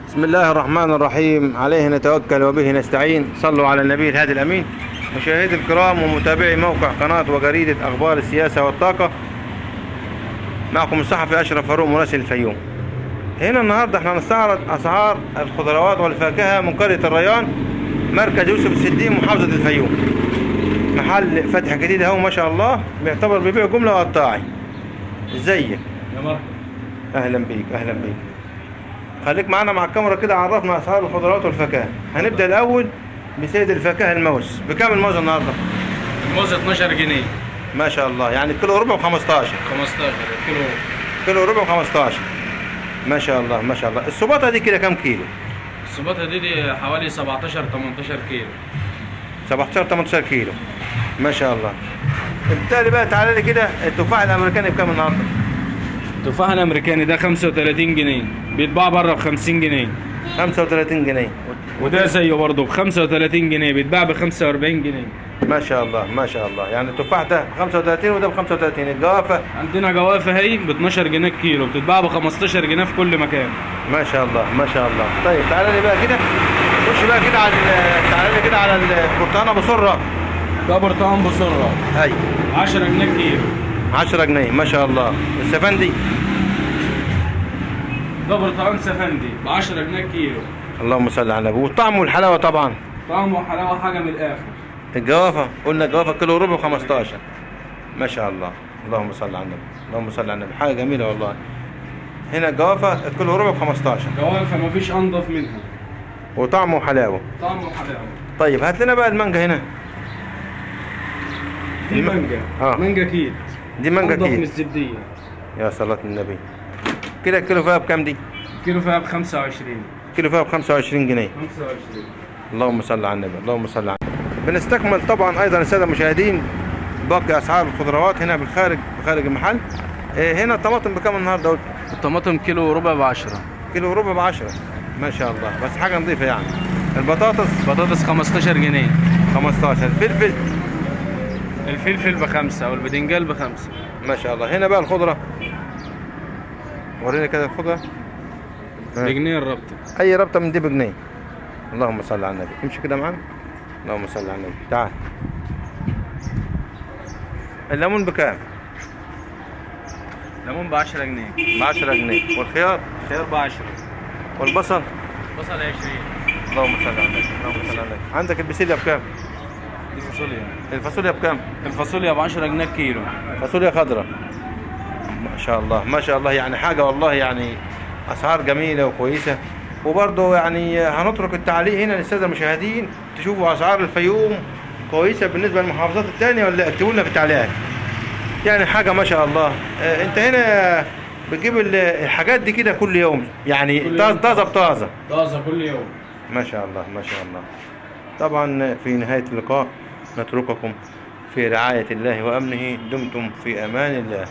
بسم الله الرحمن الرحيم. عليه نتوكل وبه نستعين. صلوا على النبي الهادي الأمين. مشاهدي الكرام ومتابعي موقع قناة وجريدة أخبار السياسة والطاقة، معكم الصحفي أشرف فاروق مراسل الفيوم. هنا النهاردة احنا هنستعرض أسعار الخضروات والفاكهة من قرية الريان، مركز يوسف السدين، محافظة الفيوم. محل فتح جديد اهو ما شاء الله، بيعتبر بيبيع جملة وقطاعي. ازيك؟ يا مرحبا. أهلا بيك أهلا بيك. خليك معانا مع الكاميرا كده، عرفنا اسعار الخضروات والفاكهه. هنبدا الاول بسيد الفاكهه الموز. بكام الموز النهارده؟ الموز 12 جنيه. ما شاء الله، يعني كيلو ربع ب 15. 15 كيلو. كيلو ربع ب 15. ما شاء الله ما شاء الله. السباطه دي كده كام كيلو؟ السباطه دي حوالي 17 18 كيلو. 17 18 كيلو. ما شاء الله. بالتالي بقى تعالى لي كده، التفاح الامريكاني بكام النهارده؟ التفاح الامريكاني ده 35 جنيه، بيتباع بره ب 50 جنيه. 35 جنيه. وده زيه برضه ب 35 جنيه، بيتباع ب 45 جنيه. ما شاء الله ما شاء الله. يعني التفاح ده ب 35 وده ب 35. الجوافه عندنا جوافه هي ب 12 جنيه الكيلو، بتتباع ب 15 جنيه في كل مكان. ما شاء الله ما شاء الله. طيب تعالى لي بقى كده، خش بقى كده على تعالى لي كده على البرتقانه بسره. ده برتقال بسره. ايوه 10 جنيه الكيلو. 10 جنيه ما شاء الله. السفندي. ده برتقال سفندي ب 10 جنيه الكيلو. اللهم صل على النبي. والطعم والحلاوه طبعا. طعمه وحلاوه حاجه من الاخر. الجوافه قلنا الجوافه كيلو ربع 15. ما شاء الله. اللهم صل على النبي اللهم صل على النبي. حاجه جميله والله. هنا الجوافه الكيلو ربع 15. جوافه مفيش انضف منها. وطعمه وحلاوه. طعمه وحلاوه. طيب هات لنا بقى المانجا هنا. دي مانجا. مانجا كيد. دي مانجا انضف من كيد. الزبديه. يا صلاة النبي. كده الكيلو فيها بكام دي؟ الكيلو فيها ب 25. كيلو فيها ب 25 جنيه. 25. اللهم صل على النبي اللهم صل على النبي. بنستكمل طبعا ايضا الساده المشاهدين باقي اسعار الخضروات هنا بالخارج، بخارج المحل. هنا الطماطم بكام النهارده قلت؟ الطماطم كيلو ربع ب 10. كيلو ربع ب 10. ما شاء الله، بس حاجه نظيفه يعني. البطاطس بطاطس 15 جنيه. 15. الفلفل. الفلفل ب5 والبدنجال ب5. ما شاء الله. هنا بقى الخضره، ورينا كده الخضره. بجنيه الربطه. اي ربطه من دي بجنيه. اللهم صل على النبي. امشي كده معانا. اللهم صل على النبي. تعال. الليمون بكام؟ ليمون ب 10 جنيه. ب 10 جنيه. والخيار؟ خيار ب 10. والبصل؟ بصل 20. اللهم صل على النبي اللهم صل على النبي. عندك البسله بكام؟ دي فاصوليا. الفاصوليا بكام؟ الفاصوليا ب 10 جنيه الكيلو. فاصوليا خضراء. ما شاء الله ما شاء الله. يعني حاجه والله، يعني اسعار جميله وكويسه. وبرضه يعني هنترك التعليق هنا للساده المشاهدين، تشوفوا اسعار الفيوم كويسه بالنسبه للمحافظات الثانيه ولا اكتبوا لنا في التعليقات. يعني حاجه ما شاء الله. انت هنا بتجيب الحاجات دي كده كل يوم، يعني طازه بطازه. طازه كل يوم. ما شاء الله ما شاء الله. طبعا في نهايه اللقاء نترككم في رعايه الله وامنه. دمتم في امان الله.